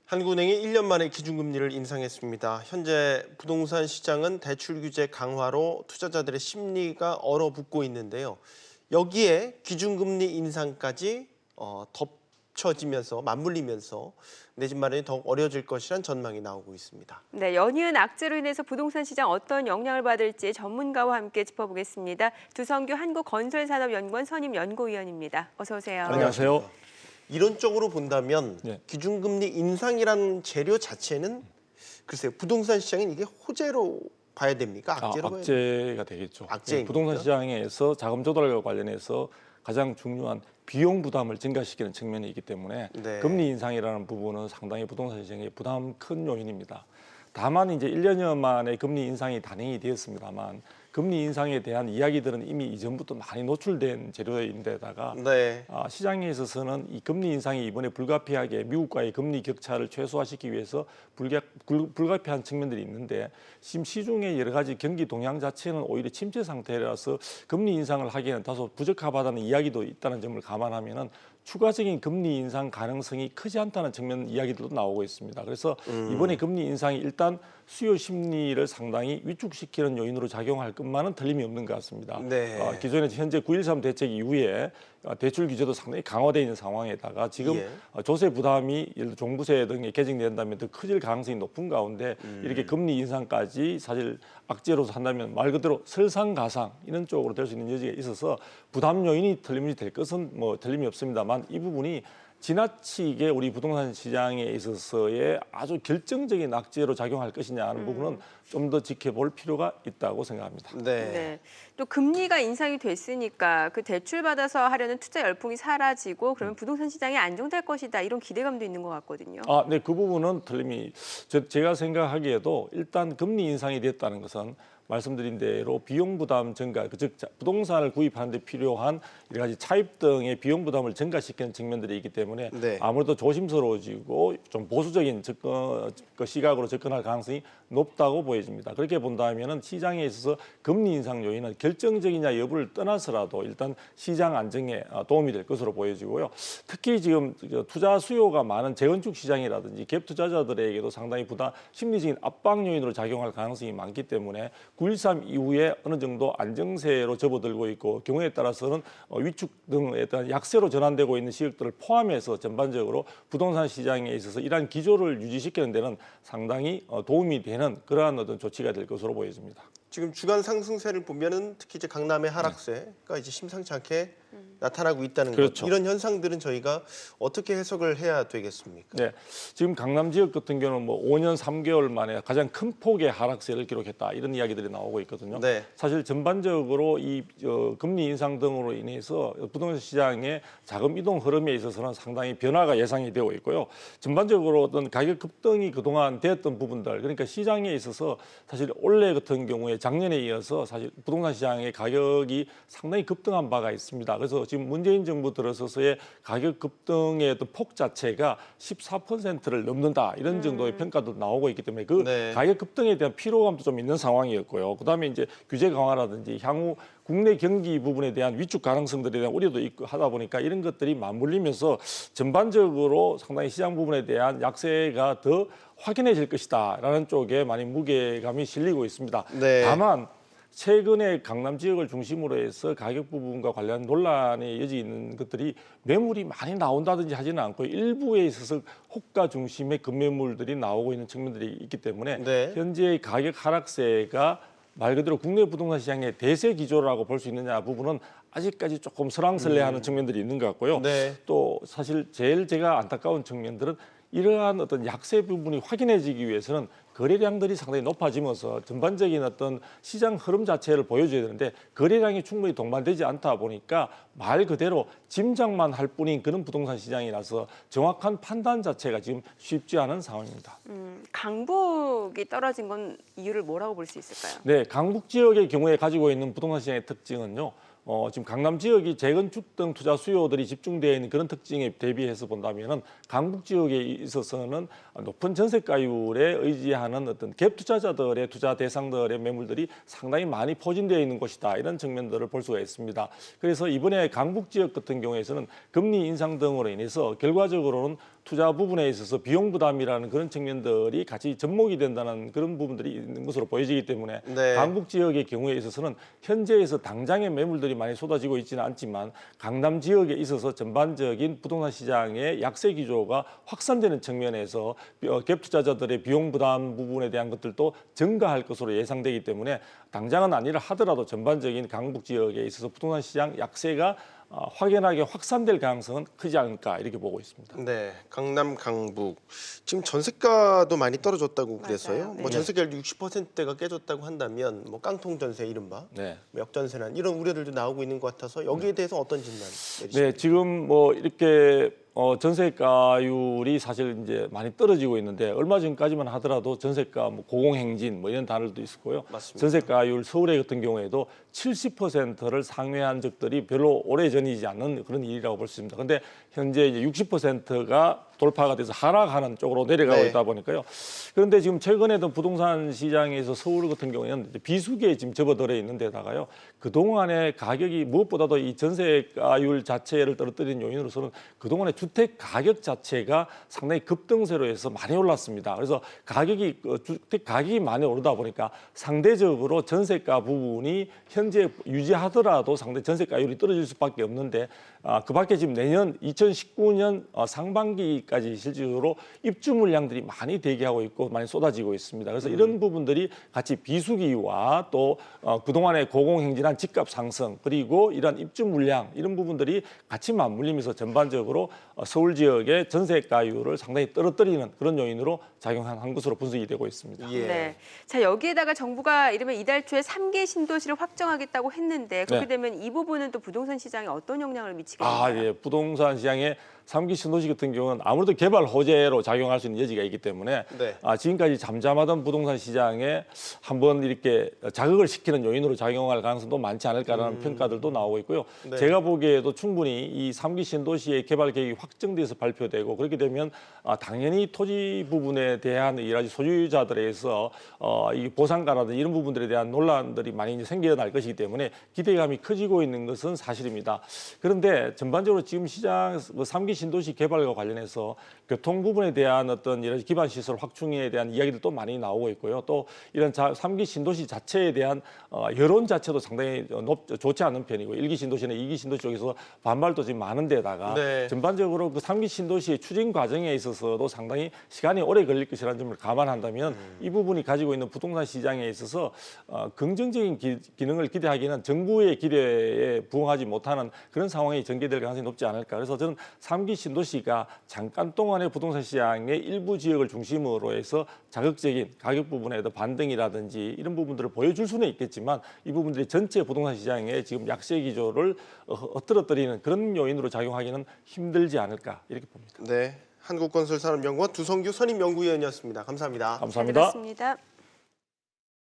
한국은행이 1년 만에 기준금리를 인상했습니다. 현재 부동산 시장은 대출 규제 강화로 투자자들의 심리가 얼어붙고 있는데요. 여기에 기준금리 인상까지 덮쳐지면서 맞물리면서 내 집 마련이 더욱 어려워질 것이란 전망이 나오고 있습니다. 네, 연이은 악재로 인해서 부동산 시장 어떤 영향을 받을지 전문가와 함께 짚어보겠습니다. 두성규 한국건설산업연구원 선임 연구위원입니다. 어서 오세요. 안녕하세요. 이론적으로 본다면 네. 기준금리 인상이라는 재료 자체는 글쎄요, 부동산 시장은 이게 호재로 봐야 됩니까? 악재로 봐야 됩니까? 악재가 되겠죠. 악재입니까? 부동산 시장에서 자금 조달과 관련해서 가장 중요한 비용 부담을 증가시키는 측면이 있기 때문에 네. 금리 인상이라는 부분은 상당히 부동산 시장에 부담 큰 요인입니다. 다만 이제 1년여 만에 금리 인상이 단행이 되었습니다만 금리 인상에 대한 이야기들은 이미 이전부터 많이 노출된 재료인데다가 네. 시장에 있어서는 이 금리 인상이 이번에 불가피하게 미국과의 금리 격차를 최소화시키기 위해서 불가피한 측면들이 있는데 지금 시중의 여러 가지 경기 동향 자체는 오히려 침체 상태라서 금리 인상을 하기에는 다소 부적합하다는 이야기도 있다는 점을 감안하면은 추가적인 금리 인상 가능성이 크지 않다는 측면 이야기들도 나오고 있습니다. 그래서 이번에 금리 인상이 일단 수요 심리를 상당히 위축시키는 요인으로 작용할 것만은 틀림이 없는 것 같습니다. 네. 기존에 현재 9.13 대책 이후에 대출 규제도 상당히 강화되어 있는 상황에다가 지금 예. 조세 부담이 예를 들어 종부세 등에 개정된다면 더 커질 가능성이 높은 가운데 이렇게 금리 인상까지 사실 악재로서 한다면 말 그대로 설상가상 이런 쪽으로 될 수 있는 여지가 있어서 부담 요인이 틀림없이 될 것은 뭐 틀림이 없습니다만 이 부분이 지나치게 우리 부동산 시장에 있어서의 아주 결정적인 악재로 작용할 것이냐 하는 부분은 좀 더 지켜볼 필요가 있다고 생각합니다. 네. 네, 또 금리가 인상이 됐으니까 그 대출 받아서 하려는 투자 열풍이 사라지고 그러면 부동산 시장이 안정될 것이다 이런 기대감도 있는 것 같거든요. 네, 그 부분은 틀림이 제가 생각하기에도 일단 금리 인상이 됐다는 것은 말씀드린 대로 비용 부담 증가, 즉 부동산을 구입하는 데 필요한 여러 가지 차입 등의 비용 부담을 증가시키는 측면들이 있기 때문에 네. 아무래도 조심스러워지고 좀 보수적인 시각으로 접근할 가능성이 높다고 보여집니다. 그렇게 본다면은 시장에 있어서 금리 인상 요인은 결정적이냐 여부를 떠나서라도 일단 시장 안정에 도움이 될 것으로 보여지고요. 특히 지금 투자 수요가 많은 재건축 시장이라든지 갭 투자자들에게도 상당히 심리적인 압박 요인으로 작용할 가능성이 많기 때문에 9.13 이후에 어느 정도 안정세로 접어들고 있고 경우에 따라서는 위축 등에 따른 약세로 전환되고 있는 지역들을 포함해서 전반적으로 부동산 시장에 있어서 이러한 기조를 유지시키는 데는 상당히 도움이 되는 그러한 어떤 조치가 될 것으로 보여집니다. 지금 주간 상승세를 보면은 특히 이제 강남의 하락세가 이제 심상치 않게 나타나고 있다는 그렇죠. 것. 이런 현상들은 저희가 어떻게 해석을 해야 되겠습니까? 네, 지금 강남 지역 같은 경우는 뭐 5년 3개월 만에 가장 큰 폭의 하락세를 기록했다 이런 이야기들이 나오고 있거든요. 네. 사실 전반적으로 이 금리 인상 등으로 인해서 부동산 시장의 자금 이동 흐름에 있어서는 상당히 변화가 예상이 되고 있고요. 전반적으로 어떤 가격 급등이 그동안 되었던 부분들, 그러니까 시장에 있어서 사실 올해 같은 경우에 작년에 이어서 사실 부동산 시장의 가격이 상당히 급등한 바가 있습니다. 그래서 지금 문재인 정부 들어서서의 가격 급등의 어떤 폭 자체가 14%를 넘는다 이런 정도의 평가도 나오고 있기 때문에 그 네. 가격 급등에 대한 피로감도 좀 있는 상황이었고요. 그다음에 이제 규제 강화라든지 향후 국내 경기 부분에 대한 위축 가능성들에 대한 우려도 있고 하다 보니까 이런 것들이 맞물리면서 전반적으로 상당히 시장 부분에 대한 약세가 더 확연해질 것이다라는 쪽에 많이 무게감이 실리고 있습니다. 네. 다만 최근에 강남 지역을 중심으로 해서 가격 부분과 관련 논란의 여지 있는 것들이 매물이 많이 나온다든지 하지는 않고 일부에 있어서 호가 중심의 급매물들이 나오고 있는 측면들이 있기 때문에 네. 현재의 가격 하락세가 말 그대로 국내 부동산 시장의 대세 기조라고 볼 수 있느냐 부분은 아직까지 조금 설왕설래하는 측면들이 있는 것 같고요. 네. 또 사실 제일 제가 안타까운 측면들은 이러한 어떤 약세 부분이 확인해지기 위해서는 거래량들이 상당히 높아지면서 전반적인 어떤 시장 흐름 자체를 보여줘야 되는데 거래량이 충분히 동반되지 않다 보니까 말 그대로 짐작만 할 뿐인 그런 부동산 시장이라서 정확한 판단 자체가 지금 쉽지 않은 상황입니다. 강북이 떨어진 건 이유를 뭐라고 볼 수 있을까요? 네, 강북 지역의 경우에 가지고 있는 부동산 시장의 특징은요. 지금 강남 지역이 재건축 등 투자 수요들이 집중되어 있는 그런 특징에 대비해서 본다면은 강북 지역에 있어서는 높은 전세가율에 의지하는 어떤 갭 투자자들의 투자 대상들의 매물들이 상당히 많이 포진되어 있는 곳이다 이런 측면들을 볼 수가 있습니다. 그래서 이번에 강북 지역 같은 경우에서는 금리 인상 등으로 인해서 결과적으로는 투자 부분에 있어서 비용 부담이라는 그런 측면들이 같이 접목이 된다는 그런 부분들이 있는 것으로 보여지기 때문에 네. 강북 지역의 경우에 있어서는 현재에서 당장의 매물들이 많이 쏟아지고 있지는 않지만 강남 지역에 있어서 전반적인 부동산 시장의 약세 기조가 확산되는 측면에서 갭 투자자들의 비용 부담 부분에 대한 것들도 증가할 것으로 예상되기 때문에 당장은 아니라 하더라도 전반적인 강북 지역에 있어서 부동산 시장 약세가 확연하게 확산될 가능성은 크지 않을까 이렇게 보고 있습니다. 네, 강남, 강북 지금 전세가도 많이 떨어졌다고 그래서요. 맞아요. 네. 뭐 전세가율 60%가 깨졌다고 한다면 뭐 깡통 전세 이른바 네. 뭐 역전세난 이런 우려들도 나오고 있는 것 같아서 여기에 대해서 어떤 진단 내리십니까? 네, 지금 뭐 이렇게 전세가율이 사실 이제 많이 떨어지고 있는데 얼마 전까지만 하더라도 전세가 뭐 고공행진 뭐 이런 단어도 있었고요. 맞습니다. 전세가율 서울의 같은 경우에도 70%를 상회한 적들이 별로 오래 전이지 않는 그런 일이라고 볼 수 있습니다. 근데 현재 이제 60%가 돌파가 돼서 하락하는 쪽으로 내려가고 네. 있다 보니까요. 그런데 지금 최근에도 부동산 시장에서 서울 같은 경우에는 이제 비수기에 지금 접어들어 있는 데다가요. 그동안에 가격이 무엇보다도 이 전세가율 자체를 떨어뜨린 요인으로서는 그동안에 주택 가격 자체가 상당히 급등세로 해서 많이 올랐습니다. 그래서 주택 가격이 많이 오르다 보니까 상대적으로 전세가 부분이 현재 유지하더라도 상당히 전세가율이 떨어질 수밖에 없는데 그밖에 지금 내년 2019년 상반기까지 실질적으로 입주 물량들이 많이 대기하고 있고 많이 쏟아지고 있습니다. 그래서 이런 부분들이 같이 비수기와 또 그동안에 고공행진한 집값 상승 그리고 이런 입주 물량 이런 부분들이 같이 맞물리면서 전반적으로 서울 지역의 전세가율을 상당히 떨어뜨리는 그런 요인으로 작용한 것으로 분석이 되고 있습니다. 예. 네. 자, 여기에다가 정부가 이르면 이달 초에 3개 신도시를 확정하겠다고 했는데 그렇게 네. 되면 이 부분은 또 부동산 시장에 어떤 영향을 미치겠나요? 예. 부동산 시장에 3기 신도시 같은 경우는 아무래도 개발 호재로 작용할 수 있는 여지가 있기 때문에 네. 지금까지 잠잠하던 부동산 시장에 한번 이렇게 자극을 시키는 요인으로 작용할 가능성도 많지 않을까라는 평가들도 나오고 있고요. 네. 제가 보기에도 충분히 이 3기 신도시의 개발 계획이 확정돼서 발표되고 그렇게 되면 당연히 토지 부분에 대한 여러 가지 소유자들에서 이 보상가라든지 이런 부분들에 대한 논란들이 많이 이제 생겨날 것이기 때문에 기대감이 커지고 있는 것은 사실입니다. 그런데 전반적으로 지금 시장 3기 신도시 개발과 관련해서 교통 부분에 대한 어떤 여러 기반 시설 확충에 대한 이야기들도 많이 나오고 있고요. 또 이런 3기 신도시 자체에 대한 여론 자체도 상당히 좋지 않은 편이고 1기 신도시나 2기 신도시 쪽에서 반발도 지금 많은 데다가 네. 전반적으로 그 3기 신도시의 추진 과정에 있어서도 상당히 시간이 오래 걸릴 것이라는 점을 감안한다면 이 부분이 가지고 있는 부동산 시장에 있어서 긍정적인 기능을 기대하기는 정부의 기대에 부응하지 못하는 그런 상황이 전개될 가능성이 높지 않을까. 그래서 저는 3기 신도시가 잠깐 동안의 부동산 시장의 일부 지역을 중심으로 해서 자극적인 가격 부분에도 반등이라든지 이런 부분들을 보여줄 수는 있겠지만 이 부분들이 전체 부동산 시장의 지금 약세 기조를 엎드러뜨리는 그런 요인으로 작용하기는 힘들지 않을까 이렇게 봅니다. 네, 한국건설산업연구원 두성규 선임연구위원이었습니다. 감사합니다. 감사합니다. 잘 들었습니다.